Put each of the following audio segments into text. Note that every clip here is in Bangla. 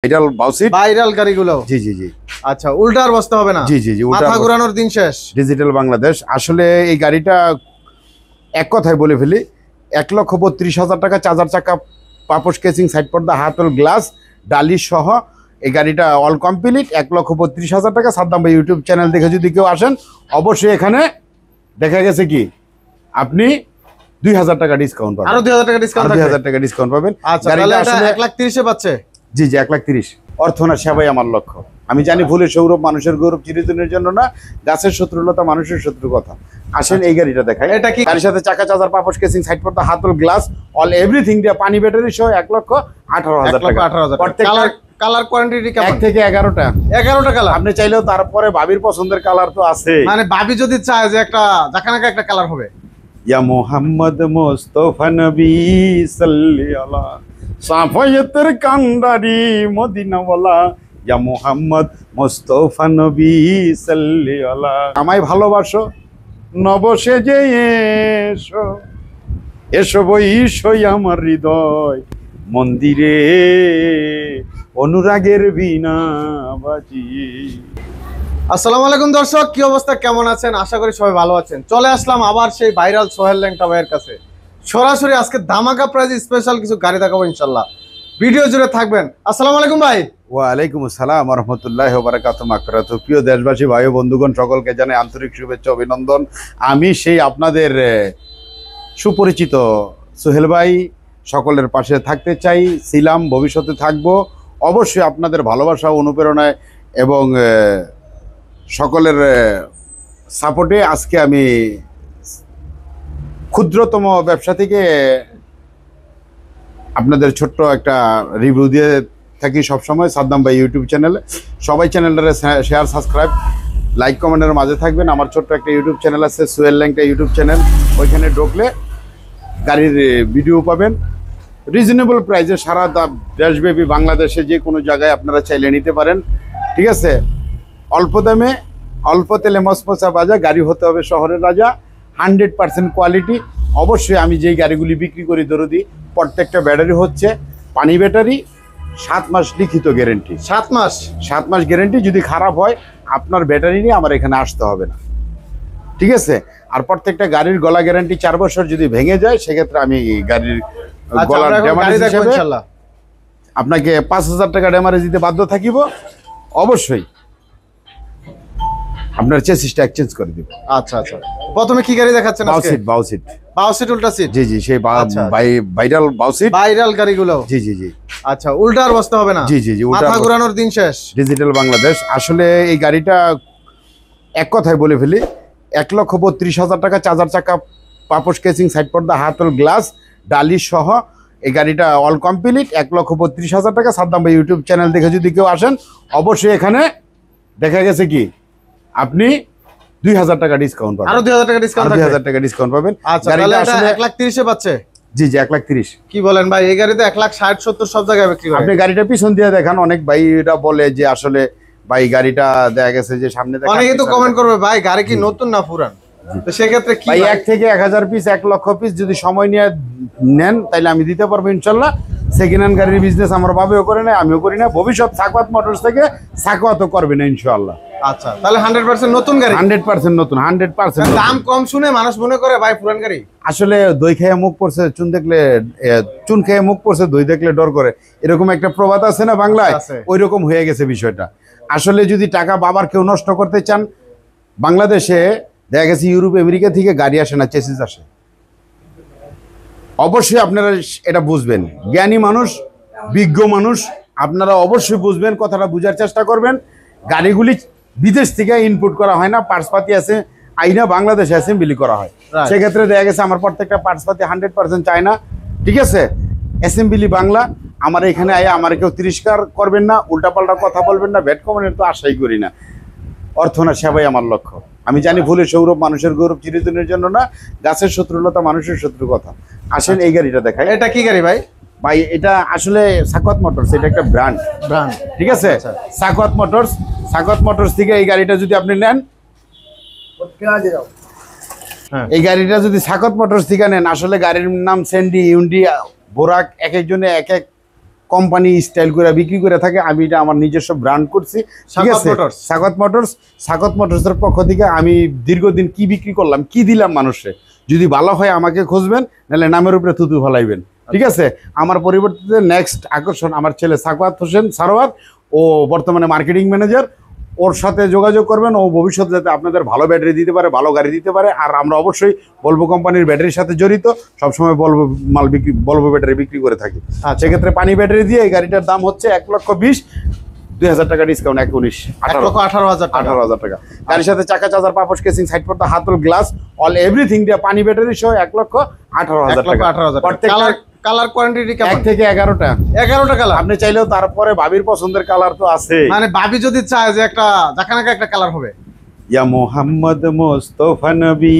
ভাইরাল বাউসিট ভাইরাল গাড়িগুলো জি জি জি আচ্ছা উল্টার বসতে হবে না জি জি জি মাথা ঘোরানোর দিন শেষ ডিজিটাল বাংলাদেশ আসলে এই গাড়িটা এক কথায় বলে ফেলি 1,32,000 টাকা চার্জার চাকা পাপোশ কেসিং সাইড পর্দা হাতল গ্লাস ডালি সহ এই গাড়িটা অল কমপ্লিট 1,32,000 টাকা সাদ্দাম ভাই ইউটিউব চ্যানেল দেখে যদি কেউ আসেন অবশ্যই এখানে দেখা গেছে কি আপনি 2,000 টাকা ডিসকাউন্ট পাবেন আরো 2,000 টাকা ডিসকাউন্ট 2,000 টাকা ডিসকাউন্ট পাবেন আচ্ছা তাহলে এটা 1,30,000 এ পাচ্ছে জি জি 1,30,000 অর্থ না সেবাই আমার লক্ষ্য আমি জানি ভুলের সৌরভ মানুষের গৌরব চিরদিনের জন্য না গাছের শত্রুলতা মানুষের শত্রু কথা আসেন এই গাড়িটা দেখাই এটা কি গাড়ির সাথে চাকা চার্জার পাপোশ কেসিং সাইড পর্দা হাতল গ্লাস অল এভরিথিং দিয়ে পানি ব্যাটারি সহ 1,18,000 টাকা 1,18,000 কালার কোয়ান্টিটি কেমন 1 থেকে 11টা কালার আপনি চাইলেও তারপরে ভাবির পছন্দের কালার তো আছে মানে ভাবি যদি চায় যে একটা জাকানাকা একটা কালার হবে ইয়া মুহাম্মদ মুস্তাফা নবী সাল্লাল্লাহু আলাইহি সাফায়াতের কান্ডারি মদিনাওয়ালা ইয়া মুহাম্মদ মুস্তাফা নবী সাল্লাল্লাহু আলাইহি আমায় ভালোবাসো নবসে যে এসো এসো বইসই আমার হৃদয় মন্দিরে অনুরাগের বীণা বাজিয়ে। আসসালামু আলাইকুম দর্শক, কি অবস্থা, কেমন আছেন? আশা করি সবাই ভালো আছেন। চলে আসলাম আবার সেই ভাইরাল সোহেল ল্যাংটা ভাইয়ের কাছে। সরাসরি আজকে ধামাকা প্রাইজ স্পেশাল কিছু গাড়ি দেখাবো ইনশাল্লাহ, ভিডিও জুড়ে থাকবেন। আসসালামু আলাইকুম ভাই। ওয়ালাইকুম আসসালাম ওয়া রাহমাতুল্লাহি ওয়া বারাকাতুহু মাগফিরাতু। প্রিয় দেশবাসী ভাই ও বন্ধুগণ সকলকে জানাই আন্তরিক শুভেচ্ছা অভিনন্দন। আমি সেই আপনাদের সুপরিচিত সোহেল ভাই, সকলের পাশে থাকতে চাই, ছিলাম, ভবিষ্যতে থাকবো। অবশ্যই আপনাদের ভালোবাসা অনুপ্রেরণায় এবং সকলের সাপোর্টে আজকে আমি ক্ষুদ্রতম ব্যবসা থেকে আপনাদের ছোট্ট একটা রিভিউ দিয়ে থাকি সবসময় সাদ্দাম ভাই ইউটিউব চ্যানেলে। সবাই চ্যানেলটারে শেয়ার, সাবস্ক্রাইব, লাইক, কমেন্টের মাঝে থাকবেন। আমার ছোট্ট একটা ইউটিউব চ্যানেল আছে সোহেল ল্যাংটা ইউটিউব চ্যানেল, ওইখানে ঢুকলে গাড়ির ভিডিও পাবেন রিজনেবল প্রাইসে। সারা দেশব্যাপী বাংলাদেশে যে কোনো জায়গায় আপনারা চাইলে নিতে পারেন, ঠিক আছে? অল্প দামে অল্প তেলে মচমচা বাজা গাড়ি হতে হবে শহরের রাজা, 100% কোয়ালিটি। অবশ্যই আমি যেই গাড়িগুলি বিক্রি করি দরদি, প্রত্যেকটা ব্যাটারি হচ্ছে পানি ব্যাটারি, 7 মাস লিখিত গ্যারেন্টি। 7 মাস 7 মাস গ্যারেন্টি। যদি খারাপ হয় আপনার ব্যাটারি নিয়ে আমার এখানে আসতে হবে না, ঠিক আছে? আর প্রত্যেকটা গাড়ির গলা গ্যারান্টি 4 বছর। যদি ভেঙে যায় সেক্ষেত্রে আমি গাড়ির গলার ড্যামেজ হিসেবে আপনাকে 5,000 টাকা ড্যামেজ দিতে বাধ্য থাকিব। অবশ্যই আপনার চেসিসটা এক্সচেঞ্জ করে দিব। আচ্ছা আচ্ছা, প্রথমে কি গাড়ি দেখাচ্ছেন আজকে? বাউসিট উল্টা সিট। জি জি, সেই ভাইরাল বাউসিট, ভাইরাল গাড়িগুলো। জি জি জি আচ্ছা উল্টার বসতে হবে না। জি জি জি, মাথা ঘোরানোর দিন শেষ। ডিজিটাল বাংলাদেশ আসলে এই গাড়িটা এক কথায় বলে ফেলি 1,32,000 টাকা চার্জার চাকা পাপোশ কেসিং সাইড পর্দা হাতল গ্লাস ডালি সহ এই গাড়িটা অল কমপ্লিট 1,32,000 টাকা সাদ্দাম ভাই ইউটিউব চ্যানেল দেখে যদি কেউ আসেন অবশ্যই এখানে দেখা গেছে কি আপনি 2,000 টাকা ডিসকাউন্ট পাবেন। আরো 2,000 টাকা ডিসকাউন্ট 2,000 টাকা ডিসকাউন্ট পাবেন। আচ্ছা তাহলে এটা 1,30,000 এ পাচ্ছে। জি জি 1,30,000। কি বলেন ভাই, এই গাড়িতে 1,60,70 সব জায়গায় বিক্রি করে। আপনি গাড়িটা পিছন দিয়ে দেখান, অনেক ভাইরা বলে যে আসলে ভাই গাড়িটা দেখা গেছে যে সামনে দেখা, অনেকে তো কমেন্ট করবে ভাই গাড়ি কি নতুন না পুরান, তো সেক্ষেত্রে কি ভাই 1 থেকে 1,000 পিস 1 লক্ষ পিস যদি সময় নিয়ে নেন তাহলে আমি দিতে পারবো ইনশাল্লাহ। সেকেন্ড হ্যান্ড গাড়ির বিজনেস আমার বাবাও করে না, আমিও করি না। ভবিষ্যৎ সাকওয়াত মোটরস থেকে সাকওয়াতও করবে না ইনশাল্লাহ। আচ্ছা তাহলে 100% নতুন গাড়ি, 100% নতুন, 100%। দাম কম শুনে মানুষ মনে করে ভাই পুরান গাড়ি। আসলে দই খেয়ে মুখ পড়ছে চুন দেখলে, চুন খেয়ে মুখ পড়ছে দই দেখলে ডর করে, এরকম একটা প্রবাদ আছে না বাংলায়, ওই রকম হয়ে গেছে বিষয়টা। আসলে যদি টাকা বাবার কেউ নষ্ট করতে চান, বাংলাদেশে দেখা গেছে ইউরোপ আমেরিকা থেকে গাড়ি আসে না, চেসিস আসে। অবশ্যই আপনারা এটা বুঝবেন, জ্ঞানী মানুষ, বিজ্ঞ মানুষ, আপনারা অবশ্যই বুঝবেন, কথাটা বুঝার চেষ্টা করবেন। গাড়িগুলি বিদেশ থেকে ইনপুট করা হয় না, পার্টসপাতি আছে আইনা বাংলাদেশে অ্যাসেম্বলি করা হয়। সেক্ষেত্রে দেখা গেছে আমার প্রত্যেকটা পার্টসপাতি 100% চায়না, ঠিক আছে? অ্যাসেম্বলি বাংলা। আমার এখানে আয়া আমার কেউ তিরস্কার করবেন না, উল্টাপাল্টা কথা বলবেন না, ব্যাড কমেন্টের তো আশাই করি না। অর্থ না সেবাই আমার লক্ষ্য। আমি জানি ভুলের সৌরভ মানুষের গৌরব চিরদিনের জন্য না, গাছের শত্রুলতা মানুষের শত্রু কথা। আসেন এই গাড়িটা দেখাই। এটা কি গাড়ি ভাই? ভাই এটা আসলে সাকওয়াত মোটরস, এটা একটা ব্র্যান্ড, ঠিক আছে? সাকওয়াত মোটরস থেকে এই গাড়িটা যদি আপনি নেন, এই গাড়িটা যদি সাকওয়াত মোটরস থেকে নেন, আসলে গাড়ির নাম স্যান্ডি, ইউন্ডি, বোরাক, এক একজনে এক এক কোম্পানি স্টাইল করে বিক্রি করে থাকে, আমি এটা আমার নিজস্ব ব্র্যান্ড করছি, ঠিক আছে। স্বাগত মোটরসের পক্ষ থেকে আমি দীর্ঘদিন কি বিক্রি করলাম, কি দিলাম মানুষে, যদি ভালো হয় আমাকে খুঁজবেন, নাহলে নামের উপরে থুতু ফলাইবেন, ঠিক আছে। আমার পরিবর্তে নেক্সট আকর্ষণ আমার ছেলে সাকওয়াত হোসেন সারোয়ার, ও বর্তমানে মার্কেটিং ম্যানেজার। ওর সাথে যোগাযোগ করবেন, ও ভবিষ্যতে যাতে আপনাদের ভালো ব্যাটারি দিতে পারে, ভালো গাড়ি দিতে পারে। আর আমরা অবশ্যই ভলভো কোম্পানির ব্যাটারির সাথে জড়িত, সবসময় ভলভো মাল বিক্রি, ভলভো ব্যাটারি বিক্রি করে থাকি। সেক্ষেত্রে পানি ব্যাটারি দিয়ে এই গাড়িটার দাম হচ্ছে 1,20,000 টাকা ডিসকাউন্ট, 18,000 টাকা। গাড়ির সাথে চাকা, চার্জার, পাপোশ, কেসিং, সাইড পর্দা, হাতল, গ্লাস, অল এভরিথিং দিয়ে পানি ব্যাটারি সহ 1,18,000 টাকা। কালার কোয়ান্টিটি 1 থেকে 11টা কালার। আপনি চাইলেও, তারপরে ভাবির পছন্দের কালার তো আছে, মানে ভাবি যদি চায় যে একটা জাকানাকা একটা কালার হবে। ইয়া মোহাম্মদ মুস্তাফা নবী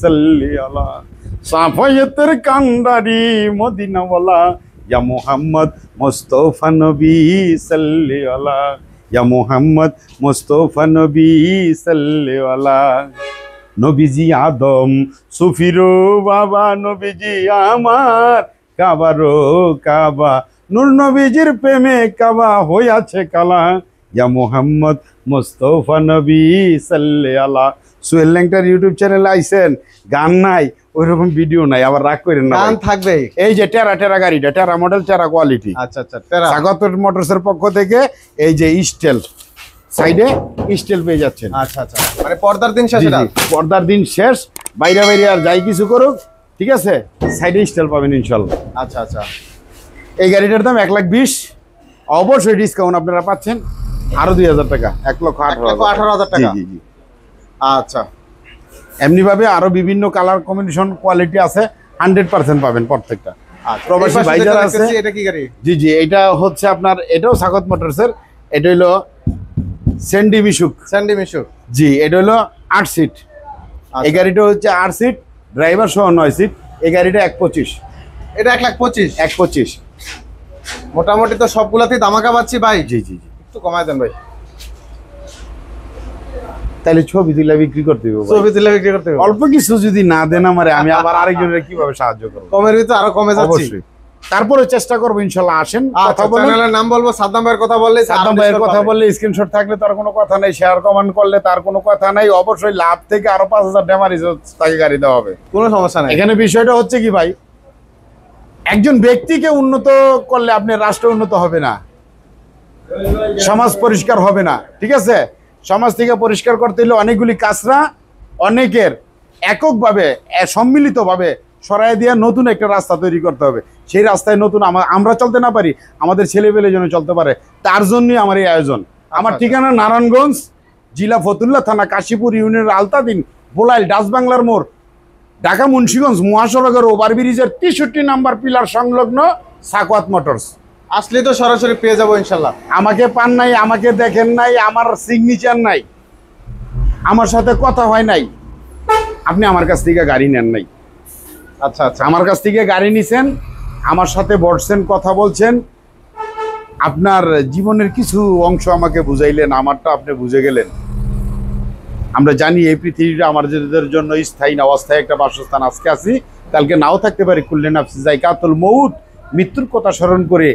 সাল্লি আলা সাফায়াতের কান্ডারি মদিনাওয়ালা, ইয়া মোহাম্মদ মুস্তাফা নবী সাল্লি আলা, ইয়া মোহাম্মদ মুস্তাফা নবী সাল্লি আলা। নবীজি আদম সুফিরো বাবা, নবীজি আমার কাবারো কাবা, নূর নবীজির প্রেমে কাবা হইয়াছে কালা, ইয়া মোহাম্মদ মুস্তাফা নবী সাল্লি আলা। সোহেল ল্যাংটার ইউটিউব চ্যানেলে আইছেন, গান নাই, ওইরকম ভিডিও নাই, আবার রাগ করেন না, গান থাকবে। এই যে টেরা গাড়িটা, টেরা মডেল, টেরা কোয়ালিটি। আচ্ছা আচ্ছা, টেরা। স্বাগত মোটরসের পক্ষ থেকে এই যে স্টেল, সাইডে স্টেল পেয়ে যাচ্ছেন। আচ্ছা আচ্ছা, মানে পর্দার দিন শেষ, পর্দার দিন শেষ, বাইরে আর যাই কিছু করুক, ঠিক আছে, সাইডে স্টেল পাবেন ইনশাল্লাহ। আচ্ছা আচ্ছা, এই গাড়িটার দাম 1,20,000, অবশ্যই ডিসকাউন্ট আপনারা পাচ্ছেন আরো 2,000 টাকা, 1,18,000 টাকা। জি জি। আচ্ছা, এমনি ভাবে আরো বিভিন্ন কালার কম্বিনেশন কোয়ালিটি আছে, 100% পাবেন প্রত্যেকটা। প্রবাসী ভাই যারা আছে, এটা কি গাড়ি? জি জি, এটা হচ্ছে আপনার, এটাও স্বাগত মোটরসের, এটা হলো স্যান্ডি মিশুক। জি, এটা হলো 8 সিট। এই গাড়িটা হচ্ছে 8 সিট, ড্রাইভার সহ 9 সিট। এই গাড়িটা 1,25,000। এটা 1,25,000। 1,25,000 মোটামুটি তো সবগুলাতেই দামাকা পাচ্ছি ভাই। জি জি জি, একটু কমায় দেন ভাই। তাহলে ছবি তুলে বিক্রি করতে হবে, ছবি তুলে বিক্রি করতে হবে। অল্প কিছু যদি না দেন আমারে, আমি আবার আরেকজনের কিভাবে সাহায্য করব? কমের ভিতরে আরো কমে যাচ্ছে, অবশ্যই। তারপরে চেষ্টা করবো ইনশাল্লাহ, আসেন, কথা বলেন। চ্যানেলের নাম বলবো, সাদ্দাম ভাইয়ের কথা বললে, সাদ্দাম ভাইয়ের কথা বললে, স্ক্রিনশট থাকলে তার কোনো কথা নাই, শেয়ার কমেন্ট করলে তার কোনো কথা নাই। অবশ্যই লাভ থেকে আরো 5,000 ড্যামারিজ তাকে গাড়ি দেওয়া হবে, কোনো সমস্যা নাই। এখানে বিষয়টা হচ্ছে কি ভাই, একজন ব্যক্তিকে উন্নত করলে আপনি রাষ্ট্র উন্নত হবে না, সমাজ পরিষ্কার হবে না, ঠিক আছে। সমাজ থেকে পরিষ্কার করতে হলে অনেকগুলি কাজরা অনেকের এককভাবে, সম্মিলিতভাবে সরাই দিয়ে নতুন একটা রাস্তা তৈরি করতে হবে। সেই রাস্তায় নতুন আমরা চলতে না পারি, আমাদের ছেলেপেলে যেন চলতে পারে, তার জন্যই আমার এই আয়োজন। আমার ঠিকানা নারায়ণগঞ্জ, জেলা ফতুল্লা, থানা কাশীপুর, ইউনিয়নের আলতাদিন, বোলাইল, ডাচ বাংলার মোড়, ঢাকা মুন্সিগঞ্জ মহাসড়কের ওভারব্রিজের 63 নাম্বার পিলার সংলগ্ন সাকওয়াত মোটরস। আসলে তো সরাসরি পেয়ে যাবো ইনশাল্লাহ। আমাকে পান নাই, আমাকে দেখেন নাই, আমার সিগনেচার নাই, আমার সাথে কথা হয় নাই, আপনি আমার কাছ থেকে গাড়ি নেন নাই। আচ্ছা আচ্ছা, আমার কাছ থেকে গাড়ি নিছেন, আমার সাথে বসছেন, কথা বলছেন, আপনার জীবনের কিছু অংশ আমাকে বুঝাইলেন, আমারটা আপনি বুঝে গেলেন। আমরা জানি এই পৃথিবীটা আমাদের জন্য স্থায়ী না, অস্থায়ী একটা বাসস্থান। আজকে আছি, কালকে নাও থাকতে পারি। কুল্লে নাফসি যায়কাতুল মউত, মৃত্যুর কথা স্মরণ করে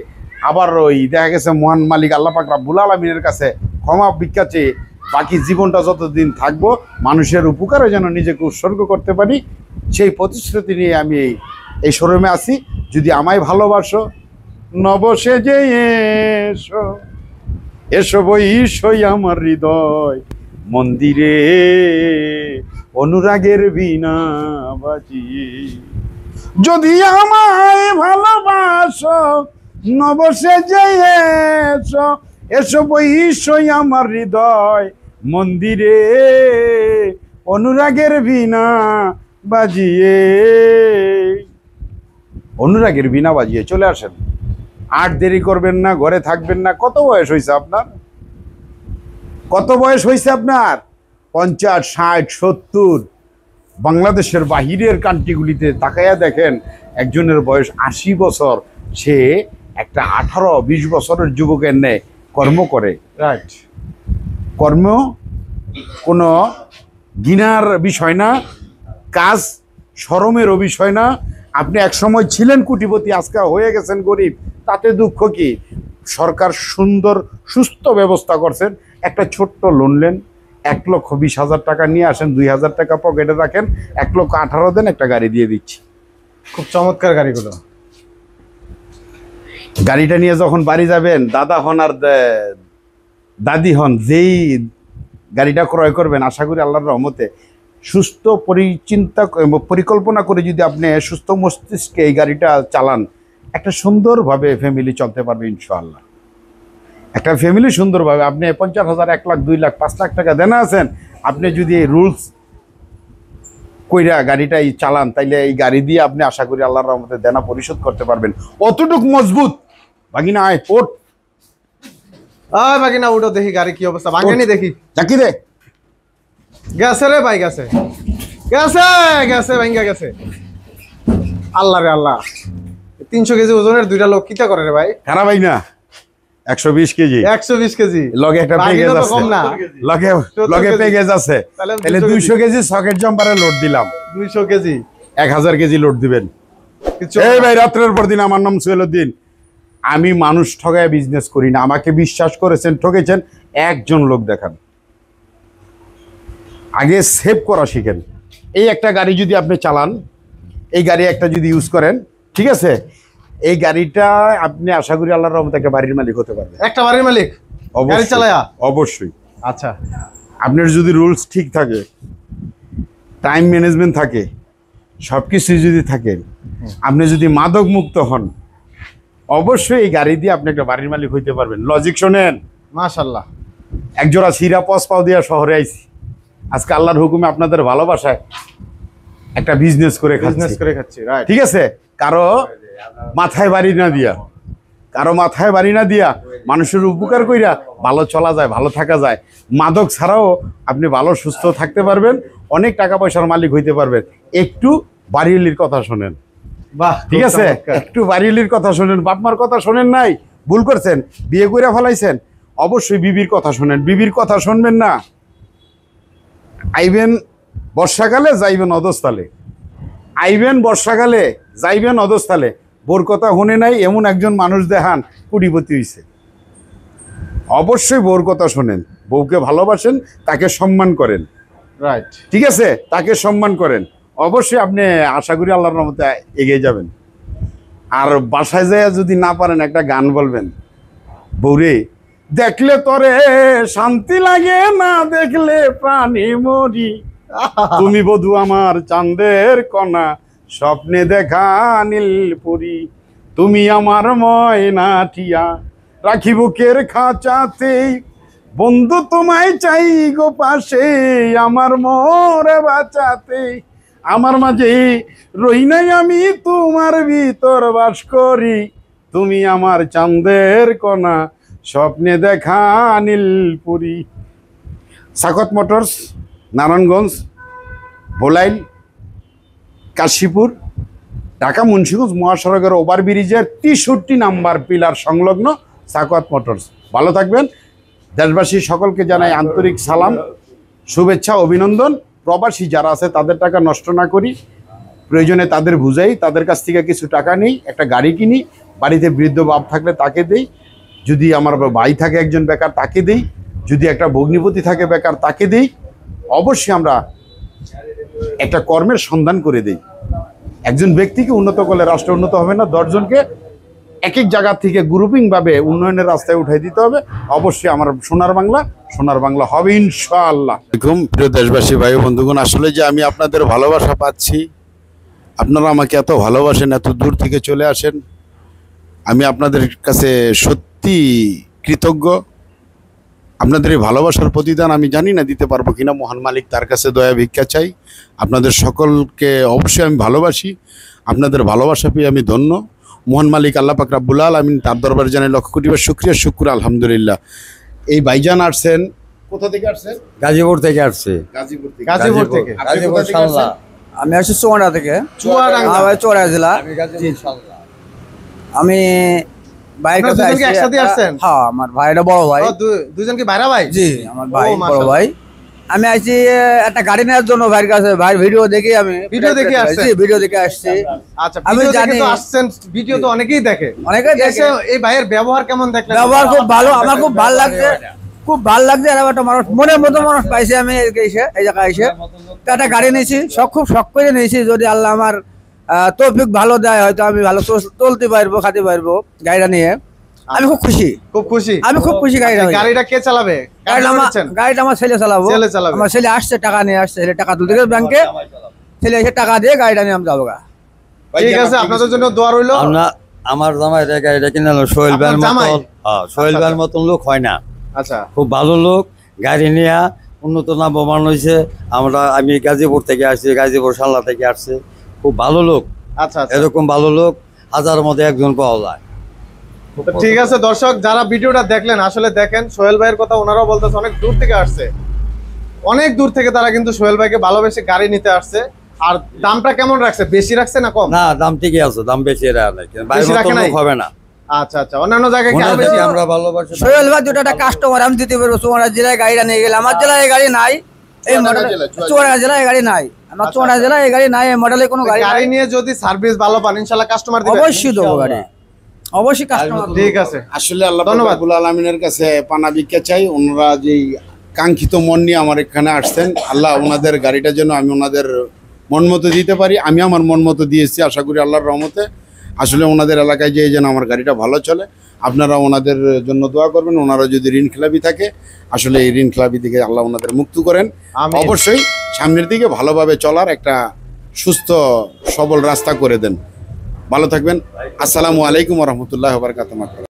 আবার ওই দেখা গেছে মহান মালিক আল্লাহ পাক রব্বুল আলামিনের কাছে ক্ষমা ভিক্ষা চেয়ে বাকি জীবনটা যতদিন থাকবো মানুষের উপকারে যেন নিজেকে উৎসর্গ করতে পারি, সেই প্রতিশ্রুতি নিয়ে আমি এই শোরুমে আছি। যদি আমায় ভালোবাসো, নবসে যে এসো, এসো বইসই আমার হৃদয় মন্দিরে, অনুরাগের বীণা বাজিয়ে। যদি আমায় ভালোবাসো, নবসে যে এসো, এসো বইসই আমার হৃদয় মন্দিরে, অনুরাগের বীণা বাজিয়ে। অনুরাগের বীণা বাজিয়ে চলে আসেন, আর দেরি করবেন না, ঘরে থাকবেন না। কত বয়স হয়েছে আপনার? কত বয়স হয়েছে আপনার? 50, 60, 70? বাংলাদেশের বাহিরের কান্ট্রিগুলিতে তাকাইয়া দেখেন, একজনের বয়স 80 বছর, সে একটা 18-20 বছরের যুবকের ন্যায় কর্ম করে। রাইট, কর্ম কোনো ঘৃণার বিষয় না, কাজ শরমেরও বিষয় না। আপনি এক সময় ছিলেন কোটিপতি, আজকে হয়ে গেছেন গরিব, তাতে দুঃখ কি? সরকার সুন্দর সুস্থ ব্যবস্থা করছেন। একটা ছোট্ট লোন নেন, 1,20,000 টাকা নিয়ে আসেন, 2,000 টাকা পকেটে রাখেন, 1,18,000 দেন, একটা গাড়ি দিয়ে দিচ্ছি। খুব চমৎকার গাড়িগুলো। গাড়িটা নিয়ে যখন বাড়ি যাবেন, দাদা হন আর দাদি হন, যেই গাড়িটা ক্রয় করবেন, আশা করি আল্লাহর রহমতে সুস্থ পরিকল্পনা করে যদি আপনি সুস্থ মস্তিষ্কে এই গাড়িটা চালান, একটা সুন্দরভাবে ফ্যামিলি চলতে পারবে ইনশাআল্লাহ। একটা ফ্যামিলি সুন্দরভাবে, আপনি 50,000, 1 লাখ, 2 লাখ, 5 লাখ টাকা দেনা আছেন, আপনি যদি এই রুলস কইরা গাড়িটা চালান, তাইলে এই গাড়ি দিয়ে আপনি আশা করি আল্লাহর রহমতে দেনা পরিশোধ করতে পারবেন। অতটুক মজবুত। বাগিনা আয় ওঠ, বাকি না উঠো, দেখি গাড়ি কি অবস্থা। ভাঙেনি দেখি, চাকি রে। গেছে রে ভাই, গেছে গেছে গেছে ভাঙ্গা গেছে। আল্লাহ রে আল্লাহ, 300 কেজি ওজনের দুইটা লোক কিটা করে রে ভাই? খারাপ ভাই না, 120 কেজি, 120 কেজি লগে একটা পেগেজ আছে, কম না, লগে পেগেজ আছে, তাহলে 200 কেজি সকেট জাম্পারে লোড দিলাম, 200 কেজি 1000 কেজি লোড দিবেন। এই ভাই, রাত্রের পর দিন, আমার নাম সোহেলউদ্দিন, আমি মানুষ ঠগায় বিজনেস করি না। আমাকে বিশ্বাস করেছেন, ঠকেছেন, একজন লোক দেখান। আগে সেভ করা শিখেন। এই একটা গাড়ি যদি আপনি চালান, এই গাড়ি একটা যদি ইউজ করেন, ঠিক আছে, এই গাড়িটা আপনি আশা করি আল্লাহর রহমতে একটা বাড়ির মালিক হতে পারবেন। একটা বাড়ির মালিক গাড়ি চালায়া? অবশ্যই। আচ্ছা, আপনার যদি রুলস ঠিক থাকে, টাইম ম্যানেজমেন্ট থাকে, সব কিছুই যদি থাকে, আপনি যদি মাদক মুক্ত হন, অবশ্যই এই গাড়ি দিয়ে আপনি একটা বাড়ির মালিক হইতে পারবেন। লজিক শোনেন, মাশাআল্লাহ। একজোড়া সিরা পস পাও দিয়া শহরে আইছি, আজকে আল্লাহর হুকুমে আপনাদের ভালোবাসায় একটা বিজনেস করে খাচ্ছি, রাইট। ঠিক আছে, কারো মাথায় বাড়ি না দিয়া, মানুষের উপকার কইরা ভালো চলা যায়, ভালো থাকা যায়। মাদক ছাড়াও আপনি ভালো সুস্থ থাকতে পারবেন, অনেক টাকা পয়সার মালিক হইতে পারবেন। একটু বাড়িওয়ালির কথা শোনেন, বাহ, ঠিক আছে, একটু বাড়িওয়ালির কথা শোনেন। বাপমার কথা শোনেন নাই, ভুল করছেন, বিয়ে কইরা ফেলাইছেন, অবশ্যই বিবির কথা শোনেন। বিবির কথা শুনবেন না, আইবেন বর্ষাকালে, যাইবেন অধস্থলে। আইবেন বর্ষাকালে, যাইবেন অধস্থলে। বোর কথা শুনে নাই এমন একজন মানুষ দেখান কোটিপতি হইছে। অবশ্যই বোর কথা শোনেন, বউকে ভালোবাসেন, তাকে সম্মান করেন, রাইট, ঠিক আছে, তাকে সম্মান করেন। অবশ্যই আপনি আশা করি আল্লাহর রহমতে এগিয়ে যাবেন। আর বাসায় যায় যদি না পারেন, একটা গান বলবেন, বউরে দেখলে তরে শান্তি লাগে, না দেখলে প্রাণী মরি, তুমি বধূ আমার চাঁদের কণা, স্বপ্নে দেখা নীলপুরি, তুমি আমার ময়না টিয়া, রাখি বুকের খাঁচাতেই, বন্ধু তোমায় চাই গো পাশে, আমার মোরে বাঁচাতে, আমার মাঝে রই নাই আমি, তোমার ভিতর বাস করি, তুমি আমার চাঁদের কণা, স্বপ্নে দেখা নীলপুরি। সাকত মোটরস, নারায়ণগঞ্জ, বোলাইল, কাশীপুর, ঢাকা মুন্সিগঞ্জ মহাসড়কের ওভারব্রিজের 63 নাম্বার পিলার সংলগ্ন সাকত মোটরস। ভালো থাকবেন। দেশবাসী সকলকে জানাই আন্তরিক সালাম, শুভেচ্ছা, অভিনন্দন। প্রবাসী যারা আছে তাদের টাকা নষ্ট না করি, প্রয়োজনে তাদের বুঝাই, তাদের কাছ থেকে কিছু টাকা নেই, একটা গাড়ি কিনি, বাড়িতে বৃদ্ধ বাপ থাকলে তাকে দেই, যদি আমার ভাই থাকে একজন বেকার তাকে দেই, যদি একটা ভগ্নিপতি থাকে বেকার তাকে দেই। অবশ্যই আমরা একটা কর্মের সন্ধান করে দেই। একজন ব্যক্তিকে উন্নত করলে রাষ্ট্র উন্নত হবে না, 10 জনকে এক এক জায়গা থেকে গ্রুপিংভাবে উন্নয়নের রাস্তায় উঠাই দিতে হবে। অবশ্যই আমার সোনার বাংলা হবে ইনশাআল্লাহ। প্রিয় দেশবাসী ভাই বন্ধুগণ, আসলে যে আমি আপনাদের ভালোবাসা পাচ্ছি, আপনারা আমাকে এত ভালোবাসেন, এত দূর থেকে চলে আসেন, আমি আপনাদের কাছে সত্যি কৃতজ্ঞ। আপনাদের এই ভালোবাসার প্রতিদান আমি জানি না দিতে পারবো কিনা, মহান মালিক তার কাছে দয়া ভিক্ষা চাই। আপনাদের সকলকে অবশ্যই আমি ভালোবাসি, আপনাদের ভালোবাসা পেয়ে আমি ধন্য। মহান মালিক আল্লাহ পাক রাব্বুল আলামিন, তার দরবারে জানাই লক্ষ কোটি বার শুকরিয়া, শুকর আলহামদুলিল্লাহ। এই ভাইজান আসছেন, কোথা থেকে আসছেন? গাজীপুর থেকে আসছে। গাজীপুর থেকে। আমি আসছি চুয়াডাঙ্গা থেকে। চুয়াডাঙ্গা জেলা। আমি ভাইয়ের কাছে একসাথে আসছেন? হ্যাঁ, আমার ভাইটা বড় ভাই। দুজন কি ভাইরা ভাই? জি, আমার ভাই বড় ভাই। আমি আইছি একটা গাড়ি নেওয়ার জন্য ভাইয়ের কাছে। ভাই ভিডিও দেখে আমি ভিডিও দেখে আসছেন? ভিডিও দেখে আসছি। আচ্ছা, আমি ভিডিও দেখে জানি তো আসছেন, ভিডিও তো অনেকেই দেখে। অনেকেই দেখে। এসে এই ভাইয়ের ব্যবহার কেমন দেখলেন? ব্যবহার খুব ভালো, আমার খুব ভালো লাগছে, খুব ভালো লাগছে। আর একটা মানুষ মনের মতো মানুষ পাইছি আমি এই জায়গায় এসে। তো একটা গাড়ি নিয়েছি, খুব শখ করে নিয়েছি। যদি আল্লাহ আমার তৌফিক ভালো দেয়, হয়তো আমি ভালো চলতে পারবো, খাতে পারবো গাড়িটা নিয়ে। আমি খুব খুশি, খুব খুশি। আমি খুব খুশি গাড়িটা। গাড়িটা কে চালাবে? গাড়িটা আমার ছেলে চালাবো। ছেলে চালাবে। আমার ছেলে আসছে, টাকা নিয়ে আসছে, ছেলে টাকা তুলতে গেছে ব্যাংকে। ছেলে এসে টাকা দিয়ে গাড়িটা নিয়ে আমি যাবো। ঠিক আছে, আপনাদের জন্য দোয়া রইলো। আমার জামাই গাড়িটা কিনে আনলো, সোহেল ভাইয়ের মতন। সোহেল ভাইয়ের মতন লোক হয় না। আচ্ছা, খুব ভালো লোক, গাড়ি নিয়ে উন্নত নামবান হয়েছে। আমি গাজীপুর থেকে আসছি, গাজীপুর সাল্লা থেকে আসছি। খুব ভালো লোক। আচ্ছা, এরকম ভালো লোক হাজারের মধ্যে একজন পাওয়া যায়। তো ঠিক আছে দর্শক, যারা ভিডিওটা দেখলেন, আসলে দেখেন সোহেল ভাইয়ের কথা ওনারাও বলতেছে, অনেক দূর থেকে আসছে, অনেক দূর থেকে তারা কিন্তু সোহেল ভাইকে ভালোবেসে গাড়ি নিতে আসছে। আর দামটা কেমন রাখছে? বেশি রাখছে না কম? না, দাম ঠিকই আছে, দাম বেশি হবে না। আচ্ছা আচ্ছা, অন্যান্য জায়গায় কি আরো বেশি? আমরা ভালোবাসি। সোহেল ভাই দুটো একটা কাস্টমার আমি দিতে পারবো। চুয়াডাঙ্গা জেলায় গাড়িটা নিয়ে গেলে, আমার জেলায় এই গাড়ি নাই। এই মডেল চুয়াডাঙ্গা জেলায় এই গাড়ি নাই, আমার চুয়াডাঙ্গা জেলায় এই গাড়ি নাই। এই মডেলে কোনো গাড়ি গাড়ি নিয়ে যদি সার্ভিস ভালো পান, ইনশাআল্লাহ কাস্টমার দিবেন। অবশ্যই দেবো গাড়ি, অবশ্যই কাস্টমার। ঠিক আছে, আসলে আল্লাহ ধন্যবাদ। রব্বুল আলামিনের কাছে পানা ভিক্ষা চাই। ওনারা যে কাঙ্ক্ষিত মন নিয়ে আমার এখানে আসছেন, আল্লাহ ওনাদের গাড়িটা যেন আমি ওনাদের মন মতো দিতে পারি। আমি আমার মন মতো দিয়েছি, আশা করি আল্লাহর রহমতে আসলে ওনাদের এলাকায় যেয়ে যেন আমার গাড়িটা ভালো চলে। আপনারা ওনাদের জন্য দোয়া করবেন। ওনারা যদি ঋণ খেলাপি থাকে, আসলে এই ঋণ খেলাপি থেকে আল্লাহ ওনাদের মুক্ত করেন। আমিন। অবশ্যই সামনের দিকে ভালোভাবে চলার একটা সুস্থ সবল রাস্তা করে দেন। ভালো থাকবেন। আসসালামু আলাইকুম ওয়া রাহমাতুল্লাহি ওয়া বারাকাতুহু।